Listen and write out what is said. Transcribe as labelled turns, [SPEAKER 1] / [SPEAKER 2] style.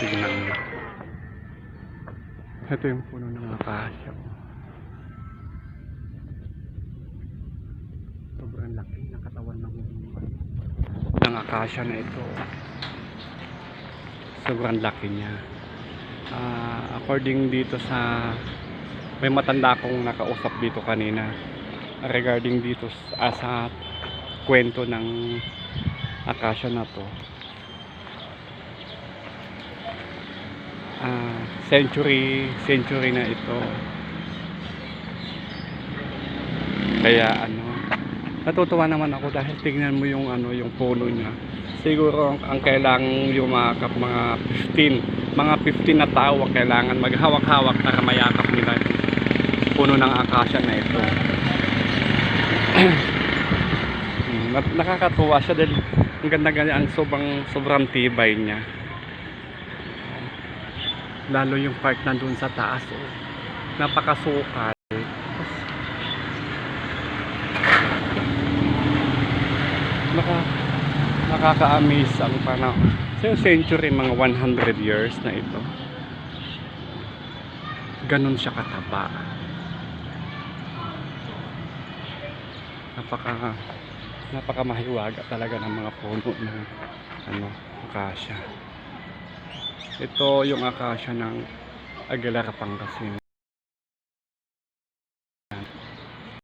[SPEAKER 1] Tignan mo. Ito yung puno ng akasya. Sobrang laki ng katawan ng akasya na ito. Sobrang laki niya. According dito sa may matanda akong nakausap dito kanina regarding dito sa kwento ng akasya na to. Century na ito. Kaya natutuwa naman ako dahil tignan mo yung yung puno niya. Siguro ang kailangang yumakap mga 15 na tao ang kailangan maghawak-hawak para mayakap nila puno ng akasya na ito. Nakakatuwa siya dahil ang ganda-ganda, ang sobrang tibay niya. Lalo yung part nandun sa taas, napakasukal. Nakaka-amaze ang panahon. So century, mga 100 years na ito. Ganun siya kataba. Napaka mahiwaga talaga ng mga puno ng akasya. Ito yung akasya ng Aguilar, Pangasinan.